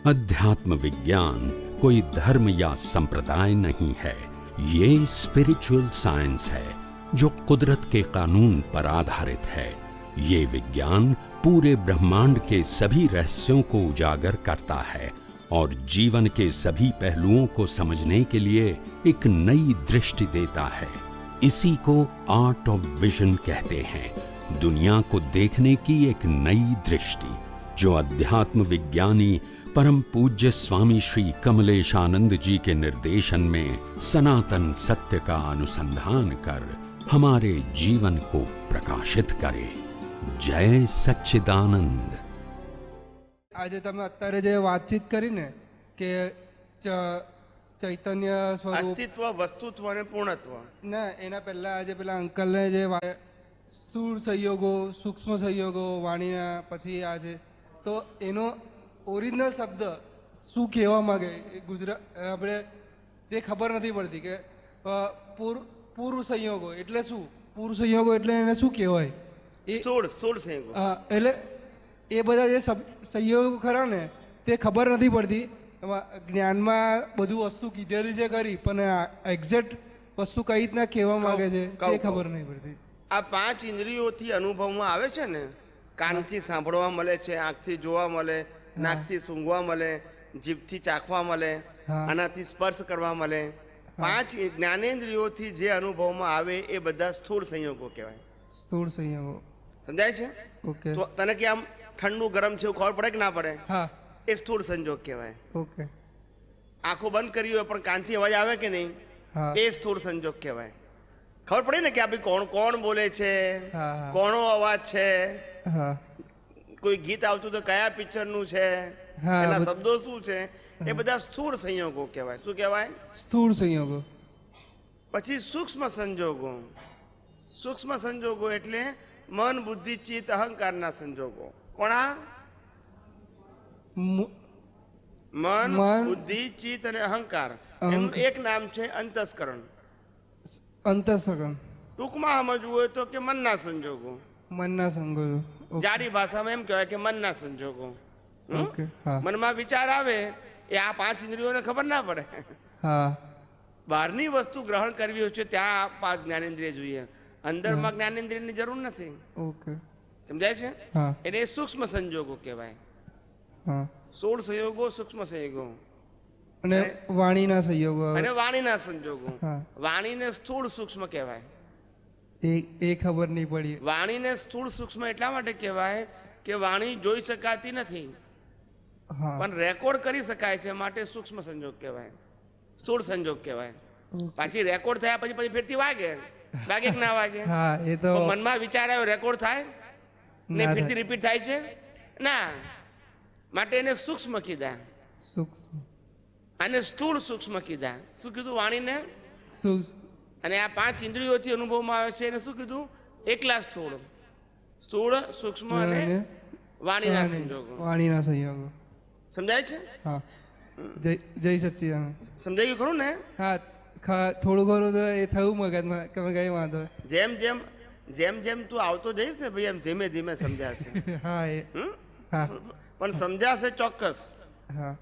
अध्यात्म विज्ञान कोई धर्म या संप्रदाय नहीं है, ये स्पिरिचुअल साइंस है जो कुदरत के कानून पर आधारित है। ये विज्ञान पूरे ब्रह्मांड के सभी रहस्यों को उजागर करता है और जीवन के सभी पहलुओं को समझने के लिए एक नई दृष्टि देता है। इसी को आर्ट ऑफ विजन कहते हैं, दुनिया को देखने की एक नई दृष्टि, जो अध्यात्म विज्ञानी परम पूज्य स्वामी श्री कमलेशानंद जी के निर्देशन में सनातन सत्य का अनुसंधान कर हमारे जीवन को प्रकाशित करे। जय सच्चिदानंद। આજે તમે અત્યારે જે વાતચીત કરી ને કે ચૈતન્ય સ્વરૂપ, અસ્તિત્વ, વસ્તુત્વ અને પૂર્ણત્વ, ના એના પહેલા આજે પેલા અંકલને જે સ્થૂળ સંયોગો, સૂક્ષ્મ સંયોગો વાણીના, પછી આજે તો એનો ઓરિજિનલ શબ્દ શું કહેવા માગે ગુજરાત આપણે તે ખબર નથી પડતી કે પૂર્વ સંયોગો એટલે શું, પૂર્વ સંયોગો એટલે એને શું કહેવાય? સ્થૂળ સંયોગો. હા, એટલે એ બધા જે સંયોગો ખરા ને તે ખબર નથી પડતી. જ્ઞાનમાં બધું વસ્તુ કીધેલી છે ખરી, પણ એક્ઝેક્ટ વસ્તુ કઈ રીતના કહેવા માંગે છે તે ખબર નહીં પડતી. આ પાંચ ઇન્દ્રિયોથી અનુભવમાં આવે છે ને, કાનથી સાંભળવા મળે છે, આંખથી જોવા મળે, નાકથી સૂંઘવા મળે, જીભથી ચાખવા મળે, આનાથી સ્પર્શ કરવા મળે. પાંચ જ્ઞાનેન્દ્રિયોથી જે અનુભવમાં આવે એ બધા સ્થૂળ સંયોગો કહેવાય. સ્થૂળ સંયોગો સમજાય છે? ઓકે. તો તને કે આમ ઠંડુ ગરમ છે એવું ખબર પડે કે ના પડે? હા, એ સ્થૂળ સંયોગ કહેવાય. ઓકે. આંખો બંધ કરી હોય પણ કાનથી અવાજ આવે કે નહીં, એ સ્થૂળ સંયોગ કહેવાય. ખબર પડે ને કે આ ભાઈ કોણ કોણ બોલે છે, કોનો અવાજ છે, કોઈ ગીત આવતું તો કયા પિક્ચરનું છે, એના શબ્દો શું છે, એ બધા સ્થૂળ સંયોગો કહેવાય. શું કહેવાય? સ્થૂળ સંયોગો. પછી સૂક્ષ્મ સંજોગો. સૂક્ષ્મ સંજોગો એટલે મન, બુદ્ધિ, ચિત્ત, અહંકારના સંજોગો. કોણા? મન, બુદ્ધિ, ચિત્ત અને અહંકાર. એનું એક નામ છે અંતસ્કરણ. અંતસ્કરણ ટૂંકમાં સમજવું હોય તો કે મનના સંજોગો. મનના સંજોગો. જાડી ભાષામાં એમ કહેવાય કે મનના સંજોગો. મનમાં વિચાર આવે એ આ પાંચ ઇન્દ્રિયોને ખબર ના પડે. બહારની વસ્તુ ગ્રહણ કરવી હોય છે ત્યાં પાંચ જ્ઞાનેન્દ્રિય જોઈએ, અંદરમાં જ્ઞાનેન્દ્રિયની જરૂર નથી. સમજાય છે? એટલે એ સૂક્ષ્મ સંજોગો કહેવાય. 16 સંયોગો સૂક્ષ્મ સંયોગો અને વાણીના સંયોગો. અને વાણીના સંજોગો. વાણીને સ્થૂળ સૂક્ષ્મ કહેવાય. એ ખબર નહીં પડી. વાણીને સ્થૂળ સૂક્ષ્મ એટલા માટે કહેવાય કે વાણી જોઈ શકાતી નથી પણ રેકોર્ડ કરી શકાય છે, માટે સૂક્ષ્મ સંજોગ કહેવાય, સ્થૂળ સંજોગ કહેવાય. પાછી રેકોર્ડ થયા પછી ફેરથી વાગે કે ના વાગે? એ તો મનમાં વિચાર આવ્યો, રેકોર્ડ થાય ને ફરીથી રિપીટ થાય છે ના, માટે એને સૂક્ષ્મ કીધા. સૂક્ષ્મ અને સ્થૂળ સૂક્ષ્મ કીધા. શું કીધું? વાણીને. અને આ પાંચ ઇન્દ્રિયોથી અનુભવમાં આવે છે એને શું કીધું? એકલા સ્થૂળ, સ્થૂળ, સૂક્ષ્મ અને વાણીના સંજોગો. વાણીના સંયોગો. સમજાય છે? હા. જય સચ્ચિદાનંદ. સમજાઈ ગયું ખરું ને? હા, થોડું ઘણું તો એ થયું મગજમાં કે કઈ વાંધો. જેમ જેમ જેમ જેમ તું આવતો જઈશ ને ભાઈ, એમ ધીમે ધીમે સમજાશે. હા, એ હા, પણ સમજાશે ચોક્કસ. હા.